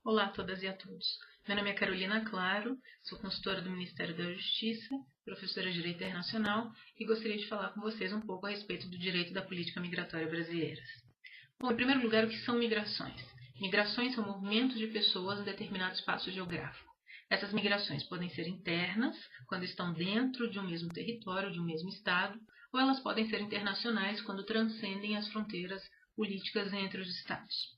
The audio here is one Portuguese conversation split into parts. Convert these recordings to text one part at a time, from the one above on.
Olá a todas e a todos. Meu nome é Carolina Claro, sou consultora do Ministério da Justiça, professora de Direito Internacional e gostaria de falar com vocês um pouco a respeito do direito da política migratória brasileira. Bom, em primeiro lugar, o que são migrações? Migrações são movimentos de pessoas em determinado espaço geográfico. Essas migrações podem ser internas, quando estão dentro de um mesmo território, de um mesmo estado, ou elas podem ser internacionais, quando transcendem as fronteiras políticas entre os estados.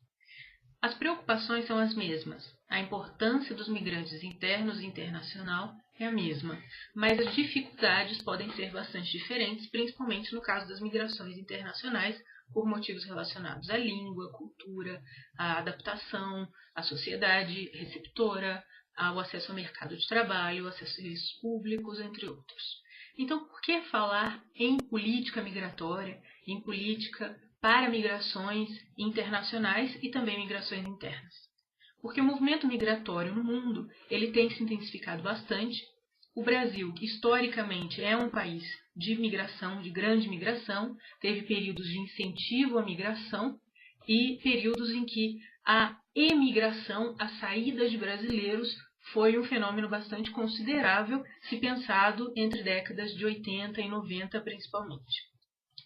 As preocupações são as mesmas. A importância dos migrantes internos e internacional é a mesma, mas as dificuldades podem ser bastante diferentes, principalmente no caso das migrações internacionais, por motivos relacionados à língua, cultura, à adaptação, à sociedade receptora, ao acesso ao mercado de trabalho, ao acesso a serviços públicos, entre outros. Então, por que falar em política migratória, em política para migrações internacionais e também migrações internas? Porque o movimento migratório no mundo ele tem se intensificado bastante. O Brasil, historicamente, é um país de migração, de grande migração, teve períodos de incentivo à migração e períodos em que a emigração, a saída de brasileiros, foi um fenômeno bastante considerável, se pensado entre décadas de 80 e 90 principalmente.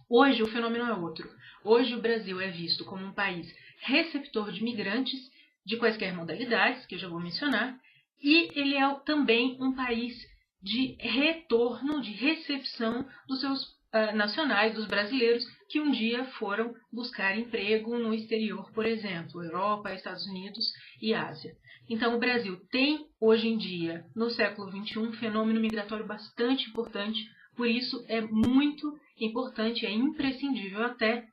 Hoje o fenômeno é outro. Hoje o Brasil é visto como um país receptor de migrantes de quaisquer modalidades, que eu já vou mencionar, e ele é também um país de retorno, de recepção dos seus nacionais, dos brasileiros, que um dia foram buscar emprego no exterior, por exemplo, Europa, Estados Unidos e Ásia. Então o Brasil tem, hoje em dia, no século XXI, um fenômeno migratório bastante importante, por isso é muito importante, é imprescindível até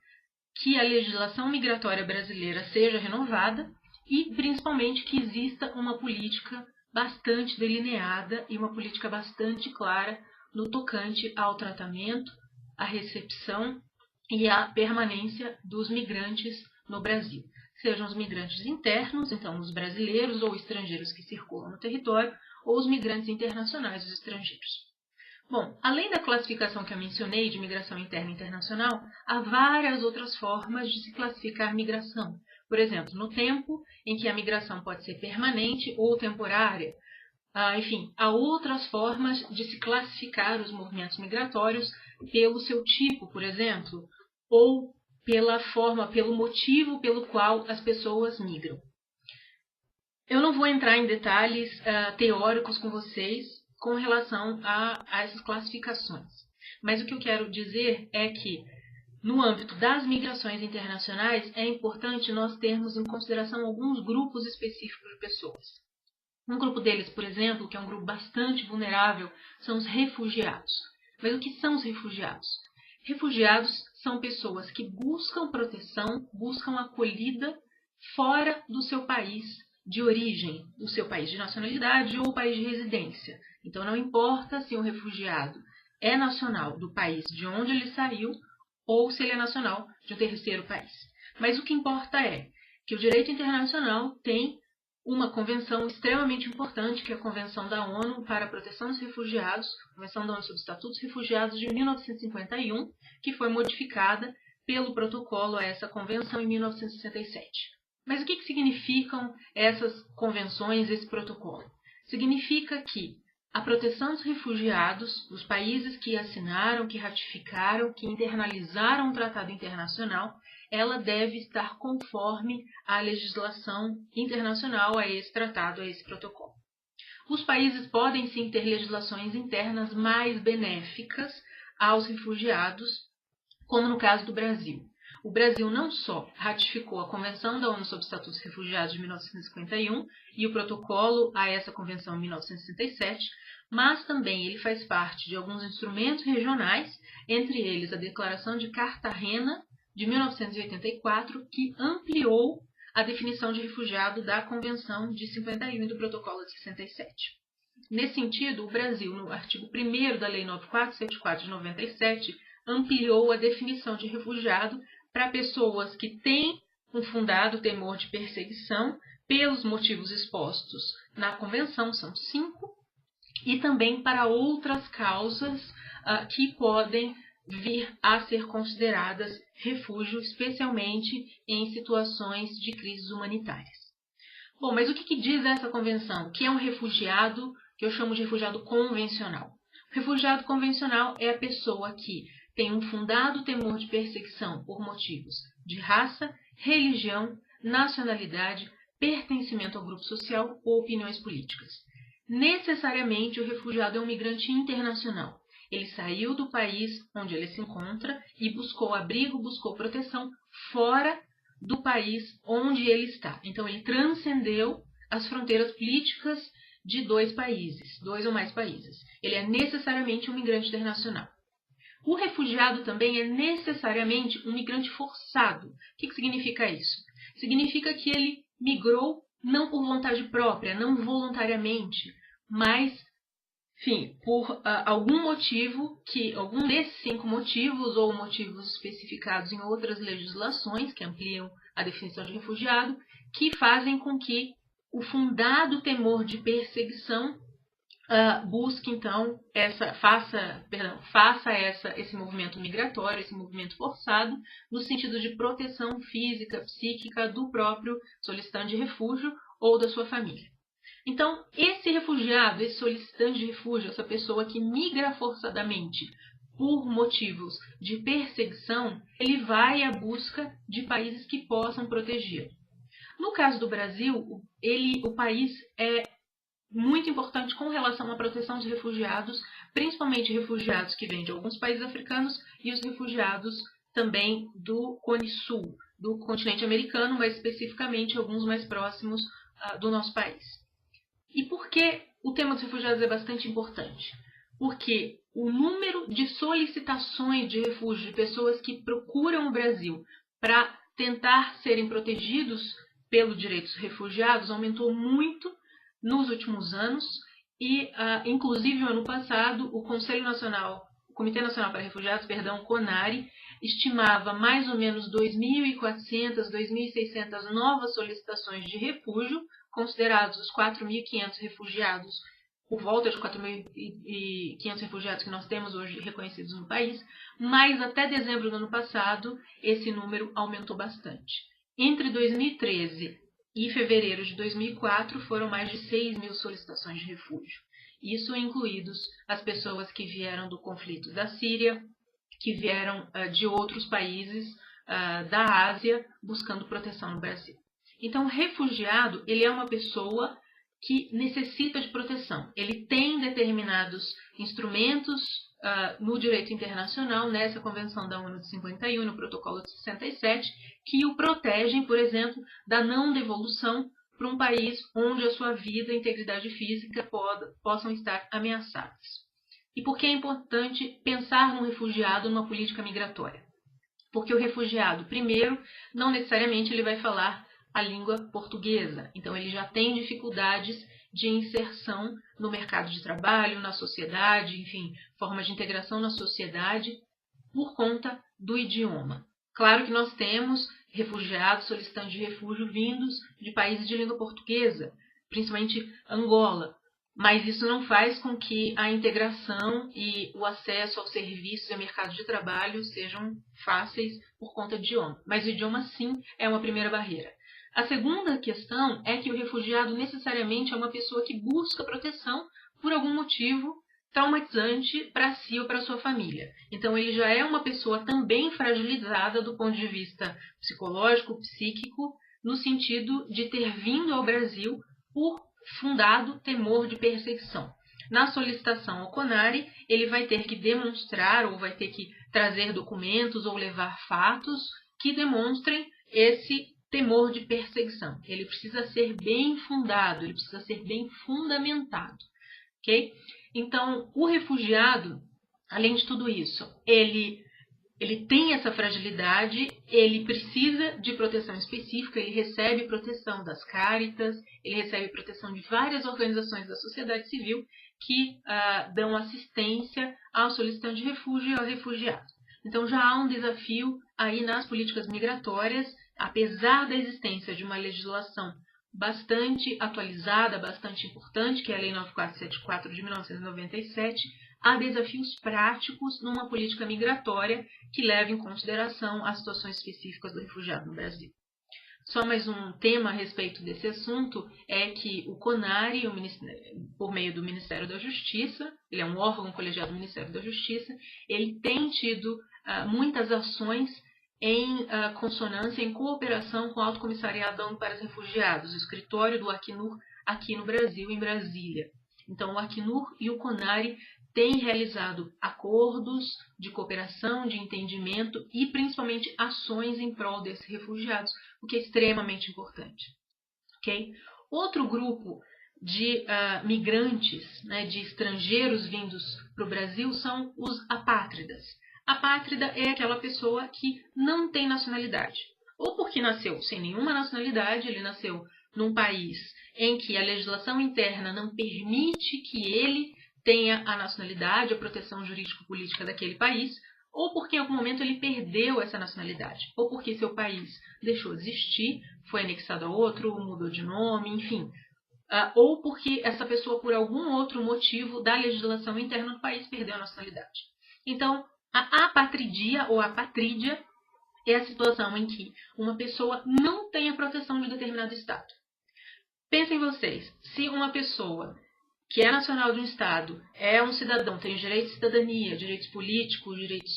que a legislação migratória brasileira seja renovada e, principalmente, que exista uma política bastante delineada e uma política bastante clara no tocante ao tratamento, à recepção e à permanência dos migrantes no Brasil. Sejam os migrantes internos, então os brasileiros ou estrangeiros que circulam no território, ou os migrantes internacionais, os estrangeiros. Bom, além da classificação que eu mencionei de migração interna e internacional, há várias outras formas de se classificar migração. Por exemplo, no tempo em que a migração pode ser permanente ou temporária. Enfim, há outras formas de se classificar os movimentos migratórios pelo seu tipo, por exemplo, ou pela forma, pelo motivo pelo qual as pessoas migram. Eu não vou entrar em detalhes teóricos com vocês com relação a essas classificações. Mas o que eu quero dizer é que, no âmbito das migrações internacionais, é importante nós termos em consideração alguns grupos específicos de pessoas. Um grupo deles, por exemplo, que é um grupo bastante vulnerável, são os refugiados. Mas o que são os refugiados? Refugiados são pessoas que buscam proteção, buscam acolhida fora do seu país de origem, do seu país de nacionalidade ou país de residência. Então, não importa se o refugiado é nacional do país de onde ele saiu ou se ele é nacional de um terceiro país. Mas o que importa é que o direito internacional tem uma convenção extremamente importante, que é a Convenção da ONU para a Proteção dos Refugiados, Convenção da ONU sobre o Estatuto dos Refugiados de 1951, que foi modificada pelo protocolo a essa convenção em 1967. Mas o que significam essas convenções, esse protocolo? Significa que a proteção dos refugiados, os países que assinaram, que ratificaram, que internalizaram o tratado internacional, ela deve estar conforme à legislação internacional, a esse tratado, a esse protocolo. Os países podem sim ter legislações internas mais benéficas aos refugiados, como no caso do Brasil. O Brasil não só ratificou a Convenção da ONU sobre o Estatuto dos Refugiados de 1951 e o protocolo a essa convenção em 1967, mas também ele faz parte de alguns instrumentos regionais, entre eles a Declaração de Cartagena de 1984, que ampliou a definição de refugiado da Convenção de 51 e do protocolo de 67. Nesse sentido, o Brasil, no artigo 1º da Lei 9474 de 97, ampliou a definição de refugiado para pessoas que têm um fundado temor de perseguição pelos motivos expostos na Convenção, são 5, e também para outras causas que podem vir a ser consideradas refúgio, especialmente em situações de crises humanitárias. Bom, mas o que diz essa convenção? Que é um refugiado, que eu chamo de refugiado convencional. O refugiado convencional é a pessoa que tem um fundado temor de perseguição por motivos de raça, religião, nacionalidade, pertencimento ao grupo social ou opiniões políticas. Necessariamente, o refugiado é um migrante internacional. Ele saiu do país onde ele se encontra e buscou abrigo, buscou proteção fora do país onde ele está. Então, ele transcendeu as fronteiras políticas de dois ou mais países. Ele é necessariamente um migrante internacional. O refugiado também é necessariamente um migrante forçado. O que significa isso? Significa que ele migrou não por vontade própria, não voluntariamente, mas, enfim, por algum motivo, algum desses 5 motivos ou motivos especificados em outras legislações que ampliam a definição de refugiado, que fazem com que o fundado temor de perseguição busque, então, faça esse movimento migratório, esse movimento forçado, no sentido de proteção física, psíquica do próprio solicitante de refúgio ou da sua família. Então, esse refugiado, esse solicitante de refúgio, essa pessoa que migra forçadamente por motivos de perseguição, ele vai à busca de países que possam protegê-lo. No caso do Brasil, o país é muito importante com relação à proteção dos refugiados, principalmente refugiados que vêm de alguns países africanos e os refugiados também do Cone Sul, do continente americano, mas especificamente alguns mais próximos do nosso país. E por que o tema dos refugiados é bastante importante? Porque o número de solicitações de refúgio de pessoas que procuram o Brasil para tentar serem protegidos pelo direito dos refugiados aumentou muito nos últimos anos e, inclusive, no ano passado, o Comitê Nacional para Refugiados, CONARE, estimava mais ou menos 2.400, 2.600 novas solicitações de refúgio, considerados os 4.500 refugiados, por volta de 4.500 refugiados que nós temos hoje reconhecidos no país, mas até dezembro do ano passado, esse número aumentou bastante. Entre 2013 e fevereiro de 2004, foram mais de 6.000 solicitações de refúgio. Isso incluídos as pessoas que vieram do conflito da Síria, que vieram de outros países da Ásia, buscando proteção no Brasil. Então, refugiado, ele é uma pessoa que necessita de proteção. Ele tem determinados instrumentos no direito internacional, nessa Convenção da ONU de 51, no Protocolo de 67, que o protegem, por exemplo, da não devolução para um país onde a sua vida e integridade física possam estar ameaçadas. E por que é importante pensar num refugiado numa política migratória? Porque o refugiado, primeiro, não necessariamente ele vai falar a língua portuguesa, então ele já tem dificuldades de inserção no mercado de trabalho, na sociedade, enfim, forma de integração na sociedade por conta do idioma. Claro que nós temos refugiados, solicitantes de refúgio vindos de países de língua portuguesa, principalmente Angola, mas isso não faz com que a integração e o acesso aos serviços e ao mercado de trabalho sejam fáceis por conta do idioma. Mas o idioma, sim, é uma primeira barreira. A segunda questão é que o refugiado necessariamente é uma pessoa que busca proteção por algum motivo traumatizante para si ou para sua família. Então, ele já é uma pessoa também fragilizada do ponto de vista psicológico, psíquico, no sentido de ter vindo ao Brasil por fundado temor de perseguição. Na solicitação ao CONARE, ele vai ter que demonstrar ou vai ter que trazer documentos ou levar fatos que demonstrem esse temor de perseguição. Ele precisa ser bem fundado, ele precisa ser bem fundamentado. Okay? Então, o refugiado, além de tudo isso, ele tem essa fragilidade, ele precisa de proteção específica, ele recebe proteção das Cáritas, ele recebe proteção de várias organizações da sociedade civil que dão assistência ao solicitante de refúgio e ao refugiado. Então, já há um desafio aí nas políticas migratórias, apesar da existência de uma legislação bastante atualizada, bastante importante, que é a Lei 9474 de 1997, há desafios práticos numa política migratória que leva em consideração as situações específicas do refugiado no Brasil. Só mais um tema a respeito desse assunto é que o CONARE, por meio do Ministério da Justiça, ele é um órgão colegiado do Ministério da Justiça, ele tem tido muitas ações em consonância, em cooperação com o Alto Comissariado da ONU para os Refugiados, o escritório do Acnur aqui no Brasil, em Brasília. Então, o Acnur e o CONARE têm realizado acordos de cooperação, de entendimento e, principalmente, ações em prol desses refugiados, o que é extremamente importante. Okay? Outro grupo de migrantes, né, de estrangeiros vindos para o Brasil são os apátridas. Apátrida é aquela pessoa que não tem nacionalidade, ou porque nasceu sem nenhuma nacionalidade, ele nasceu num país em que a legislação interna não permite que ele tenha a nacionalidade, a proteção jurídico-política daquele país, ou porque em algum momento ele perdeu essa nacionalidade, ou porque seu país deixou de existir, foi anexado a outro, mudou de nome, enfim. Ou porque essa pessoa, por algum outro motivo da legislação interna do país, perdeu a nacionalidade. Então, a apatridia ou apatrídia é a situação em que uma pessoa não tem a proteção de determinado Estado. Pensem vocês, se uma pessoa que é nacional de um Estado, é um cidadão, tem direitos de cidadania, direitos políticos, direitos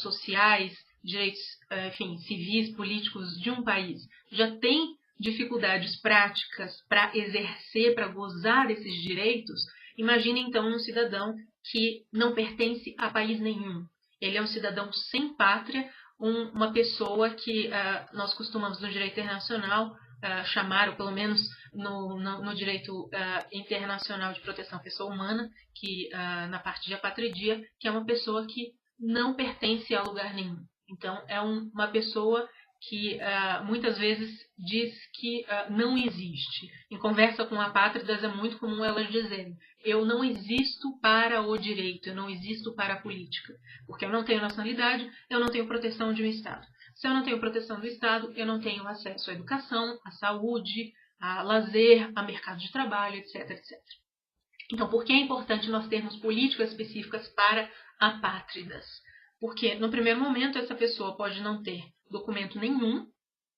sociais, direitos, enfim, civis, políticos de um país, já tem dificuldades práticas para exercer, para gozar desses direitos, imagine então um cidadão que não pertence a país nenhum. Ele é um cidadão sem pátria, uma pessoa que nós costumamos no direito internacional chamar, ou pelo menos no direito internacional de proteção à pessoa humana, que na parte de apatridia, que é uma pessoa que não pertence a lugar nenhum. Então, é uma pessoa que muitas vezes diz que não existe. Em conversa com apátridas é muito comum elas dizerem: eu não existo para o direito, eu não existo para a política, porque eu não tenho nacionalidade, eu não tenho proteção de um Estado. Se eu não tenho proteção do Estado, eu não tenho acesso à educação, à saúde, a lazer, a mercado de trabalho, etc, etc. Então, por que é importante nós termos políticas específicas para apátridas? Porque, no primeiro momento, essa pessoa pode não ter documento nenhum,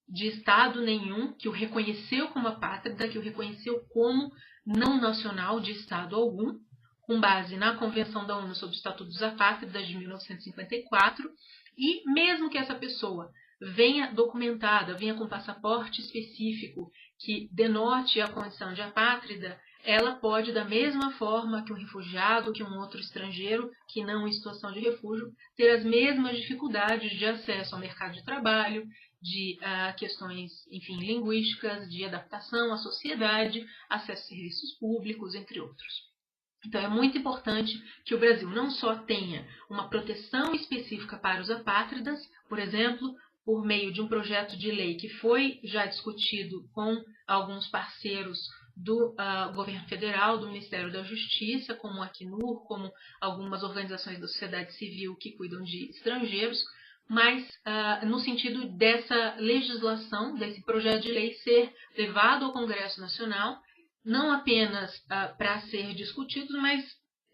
de Estado nenhum, que o reconheceu como apátrida, que o reconheceu como não nacional de Estado algum, com base na Convenção da ONU sobre o Estatuto dos Apátridas de 1954, e mesmo que essa pessoa venha documentada, venha com passaporte específico que denote a condição de apátrida, ela pode, da mesma forma que um refugiado, que um outro estrangeiro, que não em situação de refúgio, ter as mesmas dificuldades de acesso ao mercado de trabalho, de questões, enfim, linguísticas, de adaptação à sociedade, acesso a serviços públicos, entre outros. Então, é muito importante que o Brasil não só tenha uma proteção específica para os apátridas, por exemplo, por meio de um projeto de lei que foi já discutido com alguns parceiros do governo federal, do Ministério da Justiça, como o Acnur, como algumas organizações da sociedade civil que cuidam de estrangeiros, mas no sentido dessa legislação, desse projeto de lei ser levado ao Congresso Nacional, não apenas para ser discutido, mas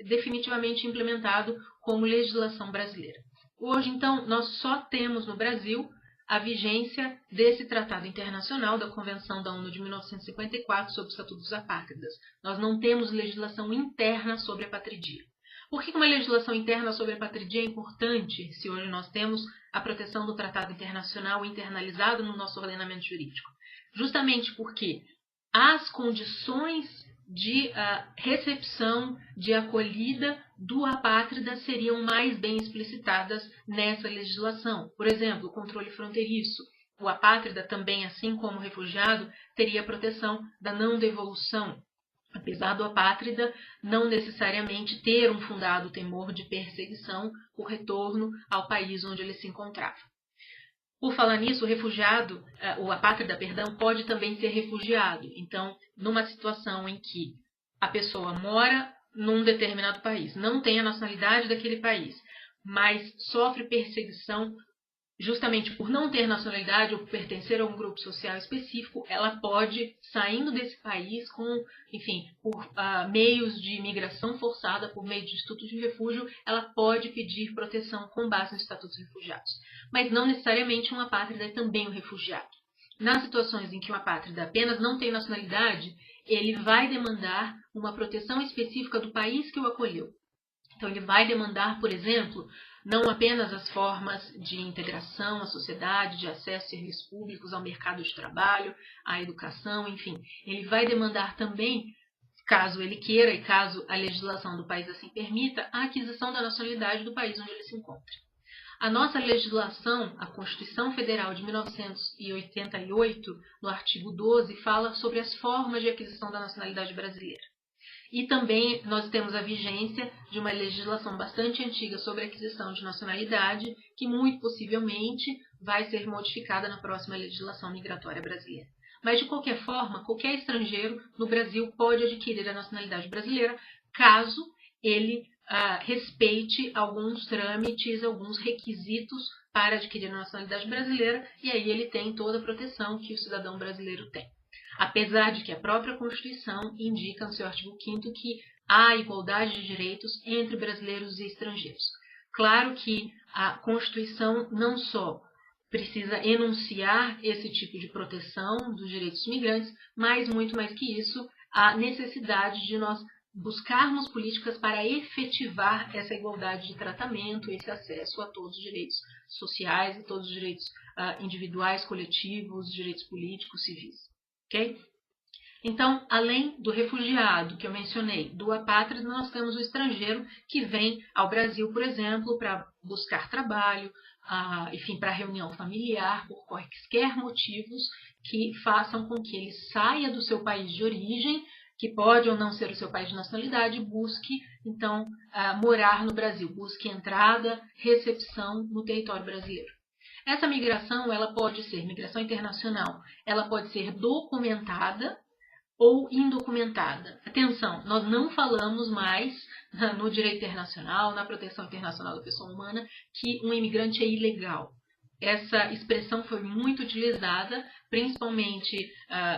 definitivamente implementado como legislação brasileira. Hoje, então, nós só temos no Brasil a vigência desse tratado internacional da Convenção da ONU de 1954 sobre o Estatuto dos Apátridas. Nós não temos legislação interna sobre a apatridia. Por que uma legislação interna sobre a apatridia é importante se hoje nós temos a proteção do tratado internacional internalizado no nosso ordenamento jurídico? Justamente porque as condições de recepção, de acolhida do apátrida seriam mais bem explicitadas nessa legislação. Por exemplo, o controle fronteiriço. O apátrida também, assim como o refugiado, teria a proteção da não devolução, apesar do apátrida não necessariamente ter um fundado temor de perseguição por retorno ao país onde ele se encontrava. Por falar nisso, o apátrida, pode também ser refugiado. Então, numa situação em que a pessoa mora num determinado país, não tem a nacionalidade daquele país, mas sofre perseguição justamente por não ter nacionalidade ou por pertencer a um grupo social específico, ela pode, saindo desse país por meios de imigração forçada, por meio de institutos de refúgio, ela pode pedir proteção com base nos estatutos de refugiados. Mas não necessariamente um apátrida é também um refugiado. Nas situações em que o apátrida apenas não tem nacionalidade, ele vai demandar uma proteção específica do país que o acolheu. Então, ele vai demandar, por exemplo, não apenas as formas de integração à sociedade, de acesso a serviços públicos, ao mercado de trabalho, à educação, enfim. Ele vai demandar também, caso ele queira e caso a legislação do país assim permita, a aquisição da nacionalidade do país onde ele se encontra. A nossa legislação, a Constituição Federal de 1988, no artigo 12, fala sobre as formas de aquisição da nacionalidade brasileira. E também nós temos a vigência de uma legislação bastante antiga sobre a aquisição de nacionalidade, que muito possivelmente vai ser modificada na próxima legislação migratória brasileira. Mas, de qualquer forma, qualquer estrangeiro no Brasil pode adquirir a nacionalidade brasileira, caso ele respeite alguns trâmites, alguns requisitos para adquirir a nacionalidade brasileira, e aí ele tem toda a proteção que o cidadão brasileiro tem. Apesar de que a própria Constituição indica no seu artigo 5º que há igualdade de direitos entre brasileiros e estrangeiros. Claro que a Constituição não só precisa enunciar esse tipo de proteção dos direitos dos migrantes, mas muito mais que isso, a necessidade de nós buscarmos políticas para efetivar essa igualdade de tratamento, esse acesso a todos os direitos sociais, a todos os direitos individuais, coletivos, direitos políticos, civis. Okay? Então, além do refugiado que eu mencionei, do apátrida, nós temos o estrangeiro que vem ao Brasil, por exemplo, para buscar trabalho, enfim, para reunião familiar, por quaisquer motivos que façam com que ele saia do seu país de origem, que pode ou não ser o seu país de nacionalidade, e busque, então, morar no Brasil, busque entrada, recepção no território brasileiro. Essa migração, ela pode ser migração internacional, ela pode ser documentada ou indocumentada. Atenção, nós não falamos mais no direito internacional, na proteção internacional da pessoa humana, que um imigrante é ilegal. Essa expressão foi muito utilizada, principalmente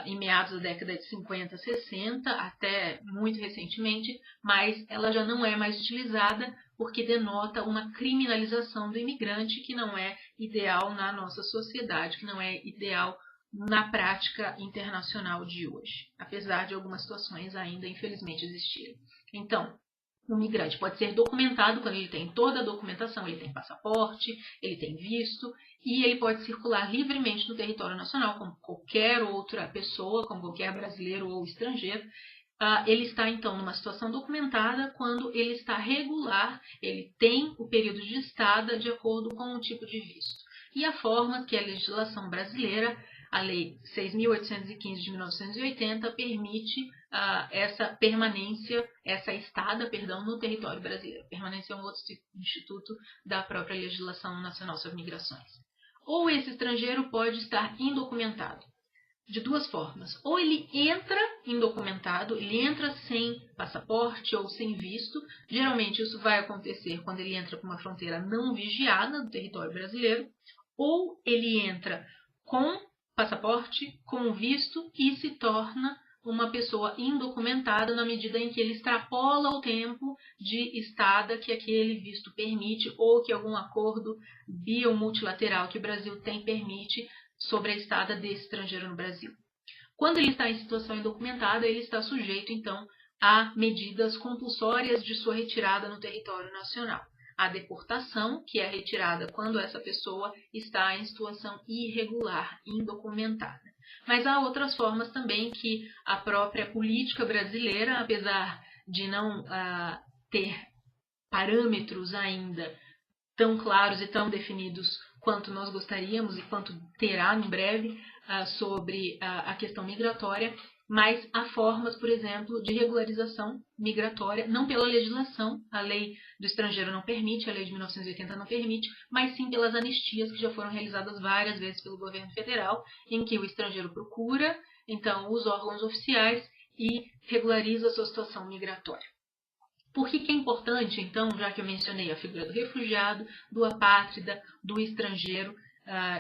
em meados da década de 50, 60, até muito recentemente, mas ela já não é mais utilizada porque denota uma criminalização do imigrante que não é ideal na nossa sociedade, que não é ideal na prática internacional de hoje, apesar de algumas situações ainda, infelizmente, existirem. Então, o migrante pode ser documentado quando ele tem toda a documentação, ele tem passaporte, ele tem visto, e ele pode circular livremente no território nacional, como qualquer outra pessoa, como qualquer brasileiro ou estrangeiro. Ele está, então, numa situação documentada quando ele está regular, ele tem o período de estada de acordo com o tipo de visto. E a forma que a legislação brasileira, a Lei 6.815 de 1980, permite essa permanência, essa estada, no território brasileiro. Permanência é um outro instituto da própria legislação nacional sobre migrações. Ou esse estrangeiro pode estar indocumentado. De duas formas. Ou ele entra indocumentado, ele entra sem passaporte ou sem visto. Geralmente isso vai acontecer quando ele entra por uma fronteira não vigiada do território brasileiro. Ou ele entra com passaporte, com visto e se torna uma pessoa indocumentada na medida em que ele extrapola o tempo de estada que aquele visto permite ou que algum acordo bi ou multilateral que o Brasil tem permite sobre a estada desse estrangeiro no Brasil. Quando ele está em situação indocumentada, ele está sujeito, então, a medidas compulsórias de sua retirada no território nacional. A deportação, que é retirada quando essa pessoa está em situação irregular, indocumentada. Mas há outras formas também que a própria política brasileira, apesar de não ter parâmetros ainda tão claros e tão definidos quanto nós gostaríamos e quanto terá em breve sobre a questão migratória, mas há formas, por exemplo, de regularização migratória, não pela legislação, a lei do estrangeiro não permite, a lei de 1980 não permite, mas sim pelas anistias que já foram realizadas várias vezes pelo governo federal, em que o estrangeiro procura, então, os órgãos oficiais e regulariza a sua situação migratória. Por que é importante, então, já que eu mencionei a figura do refugiado, do apátrida, do estrangeiro,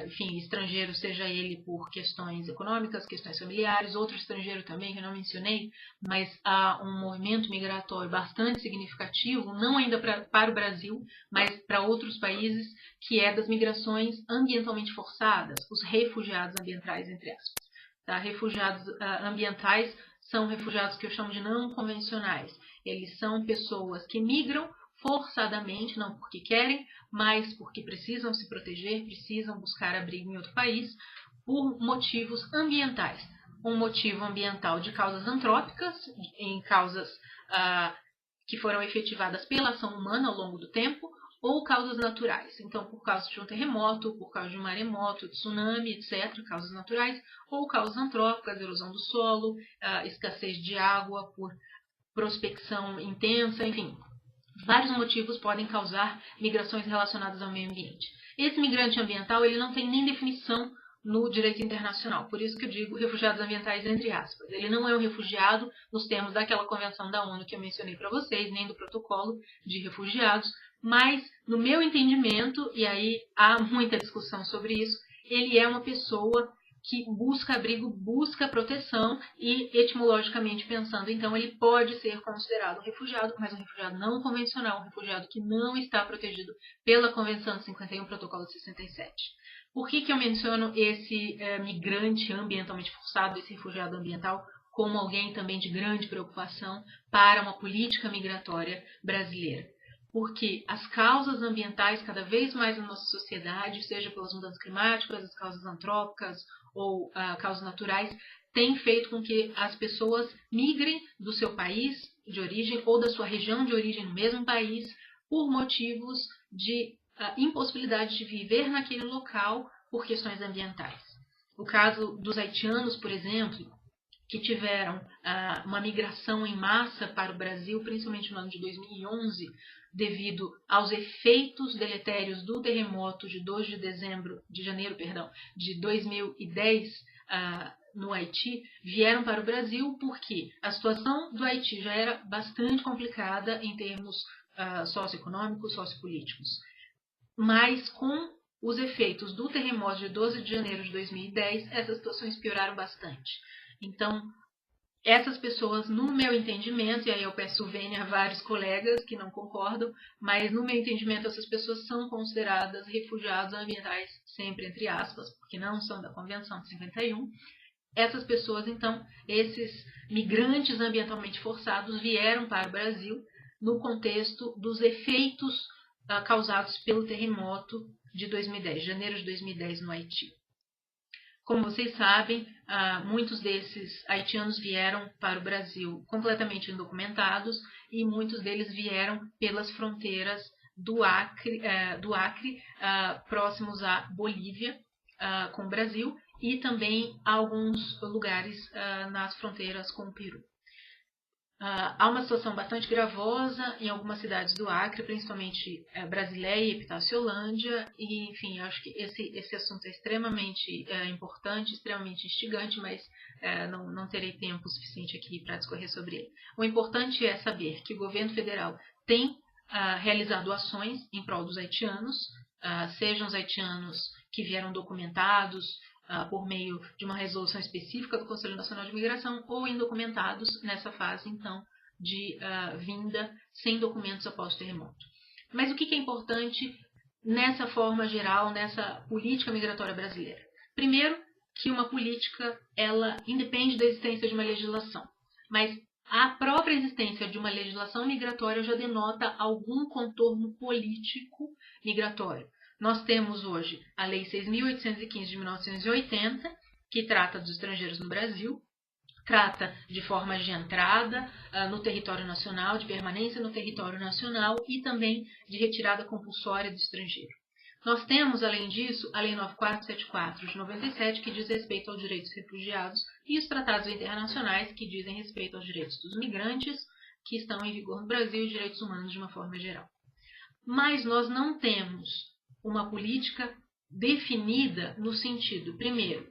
enfim, estrangeiro, seja ele por questões econômicas, questões familiares, outro estrangeiro também, que eu não mencionei, mas há um movimento migratório bastante significativo, não ainda para o Brasil, mas para outros países, que é das migrações ambientalmente forçadas, os refugiados ambientais, entre aspas. Tá? Refugiados ambientais são refugiados que eu chamo de não convencionais. Eles são pessoas que migram forçadamente, não porque querem, mas porque precisam se proteger, precisam buscar abrigo em outro país, por motivos ambientais. Um motivo ambiental de causas antrópicas, em causas que foram efetivadas pela ação humana ao longo do tempo, ou causas naturais. Então, por causa de um terremoto, por causa de um maremoto, tsunami, etc., causas naturais, ou causas antrópicas, erosão do solo, escassez de água por prospecção intensa, enfim. Vários motivos podem causar migrações relacionadas ao meio ambiente. Esse migrante ambiental ele não tem nem definição no direito internacional, por isso que eu digo refugiados ambientais entre aspas. Ele não é um refugiado nos termos daquela convenção da ONU que eu mencionei para vocês, nem do protocolo de refugiados, mas no meu entendimento, e aí há muita discussão sobre isso, ele é uma pessoa que busca abrigo, busca proteção e, etimologicamente pensando, então ele pode ser considerado um refugiado, mas um refugiado não convencional, um refugiado que não está protegido pela Convenção de 51, Protocolo de 67. Por que eu menciono esse migrante ambientalmente forçado, esse refugiado ambiental, como alguém também de grande preocupação para uma política migratória brasileira? Porque as causas ambientais, cada vez mais na nossa sociedade, seja pelas mudanças climáticas, as causas antrópicas ou causas naturais, têm feito com que as pessoas migrem do seu país de origem ou da sua região de origem no mesmo país por motivos de impossibilidade de viver naquele local por questões ambientais. O caso dos haitianos, por exemplo, que tiveram uma migração em massa para o Brasil, principalmente no ano de 2011, devido aos efeitos deletérios do terremoto de 2 de janeiro de 2010 no Haiti, vieram para o Brasil porque a situação do Haiti já era bastante complicada em termos socioeconômicos, sociopolíticos. Mas com os efeitos do terremoto de 12 de janeiro de 2010, essas situações pioraram bastante. Então, essas pessoas, no meu entendimento, e aí eu peço vênia a vários colegas que não concordam, mas no meu entendimento essas pessoas são consideradas refugiados ambientais, sempre entre aspas, porque não são da Convenção de 51. Essas pessoas, então, esses migrantes ambientalmente forçados vieram para o Brasil no contexto dos efeitos causados pelo terremoto de 2010, janeiro de 2010 no Haiti. Como vocês sabem, muitos desses haitianos vieram para o Brasil completamente indocumentados e muitos deles vieram pelas fronteiras do Acre próximos à Bolívia com o Brasil e também alguns lugares nas fronteiras com o Peru. Há uma situação bastante gravosa em algumas cidades do Acre, principalmente Brasileia e Epitácio-Holândia, e enfim, eu acho que esse assunto é extremamente importante, extremamente instigante, mas não terei tempo suficiente aqui para discorrer sobre ele. O importante é saber que o governo federal tem realizado ações em prol dos haitianos, sejam os haitianos que vieram documentados, por meio de uma resolução específica do Conselho Nacional de Imigração ou indocumentados nessa fase, então, de vinda sem documentos após o terremoto. Mas o que é importante nessa forma geral, nessa política migratória brasileira? Primeiro, que uma política ela independe da existência de uma legislação, mas a própria existência de uma legislação migratória já denota algum contorno político migratório. Nós temos hoje a Lei 6.815 de 1980, que trata dos estrangeiros no Brasil, trata de formas de entrada no território nacional, de permanência no território nacional e também de retirada compulsória do estrangeiro. Nós temos, além disso, a Lei 9474 de 97, que diz respeito aos direitos dos refugiados, e os tratados internacionais, que dizem respeito aos direitos dos migrantes, que estão em vigor no Brasil, e direitos humanos de uma forma geral. Mas nós não temos uma política definida no sentido, primeiro,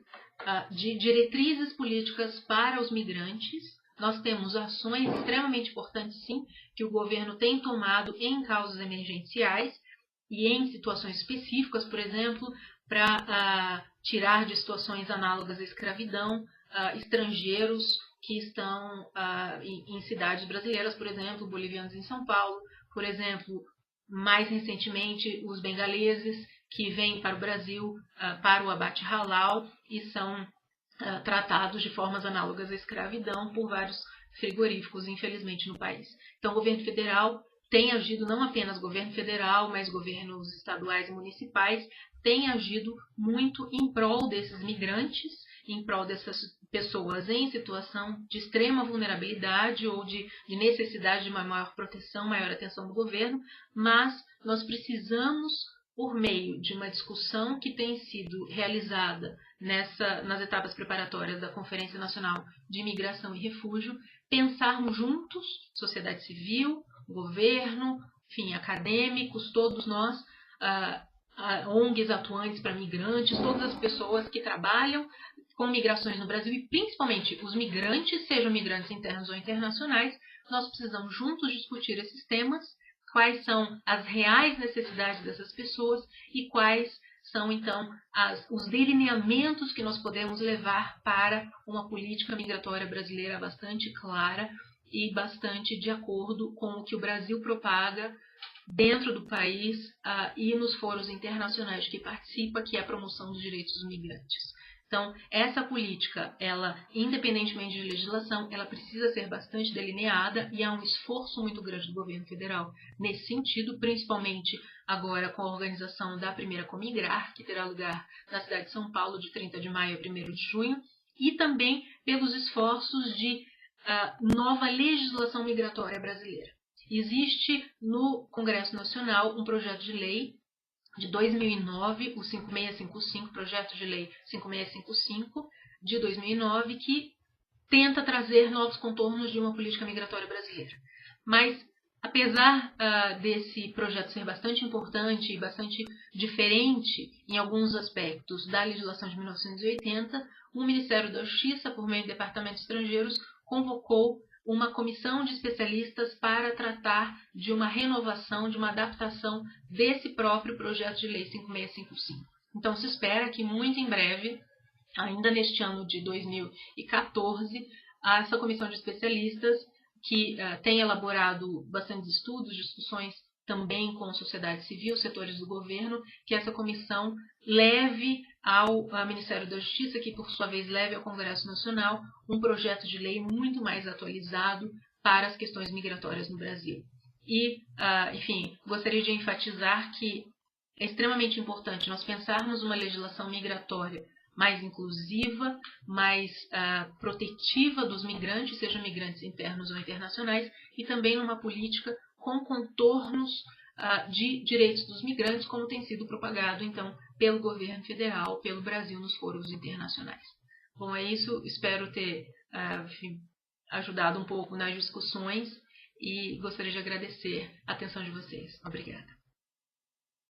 de diretrizes políticas para os migrantes. Nós temos ações extremamente importantes, sim, que o governo tem tomado em causas emergenciais e em situações específicas, por exemplo, para tirar de situações análogas à escravidão estrangeiros que estão em cidades brasileiras, por exemplo, bolivianos em São Paulo, por exemplo, mais recentemente, os bengaleses que vêm para o Brasil para o abate halal e são tratados de formas análogas à escravidão por vários frigoríficos, infelizmente, no país. Então, o governo federal tem agido, não apenas o governo federal, mas governos estaduais e municipais, tem agido muito em prol desses migrantes, em prol dessas pessoas em situação de extrema vulnerabilidade ou de necessidade de uma maior proteção, maior atenção do governo, mas nós precisamos, por meio de uma discussão que tem sido realizada nas etapas preparatórias da Conferência Nacional de Imigração e Refúgio, pensarmos juntos, sociedade civil, governo, enfim, acadêmicos, todos nós, ONGs atuantes para migrantes, todas as pessoas que trabalham com migrações no Brasil e principalmente os migrantes, sejam migrantes internos ou internacionais, nós precisamos juntos discutir esses temas, quais são as reais necessidades dessas pessoas e quais são, então, os delineamentos que nós podemos levar para uma política migratória brasileira bastante clara e bastante de acordo com o que o Brasil propaga dentro do país e nos foros internacionais que participa, que é a promoção dos direitos dos migrantes. Então, essa política, ela, independentemente de legislação, ela precisa ser bastante delineada e há um esforço muito grande do governo federal nesse sentido, principalmente agora com a organização da primeira Comigrar, que terá lugar na cidade de São Paulo de 30 de maio a 1º de junho, e também pelos esforços de nova legislação migratória brasileira. Existe no Congresso Nacional um projeto de lei de 2009, o 5655, projeto de lei 5655 de 2009, que tenta trazer novos contornos de uma política migratória brasileira. Mas, apesar desse projeto ser bastante importante e bastante diferente em alguns aspectos da legislação de 1980, o Ministério da Justiça, por meio do Departamento de Estrangeiros, convocou uma comissão de especialistas para tratar de uma renovação, de uma adaptação desse próprio projeto de lei 5655. Então, se espera que muito em breve, ainda neste ano de 2014, essa comissão de especialistas, que tem elaborado bastantes estudos, discussões também com a sociedade civil, setores do governo, que essa comissão leve ao Ministério da Justiça, que por sua vez leve ao Congresso Nacional um projeto de lei muito mais atualizado para as questões migratórias no Brasil. E, enfim, gostaria de enfatizar que é extremamente importante nós pensarmos uma legislação migratória mais inclusiva, mais protetiva dos migrantes, sejam migrantes internos ou internacionais, e também numa política com contornos de direitos dos migrantes, como tem sido propagado, então, pelo governo federal, pelo Brasil nos foros internacionais. Bom, é isso. Espero ter ajudado um pouco nas discussões e gostaria de agradecer a atenção de vocês. Obrigada.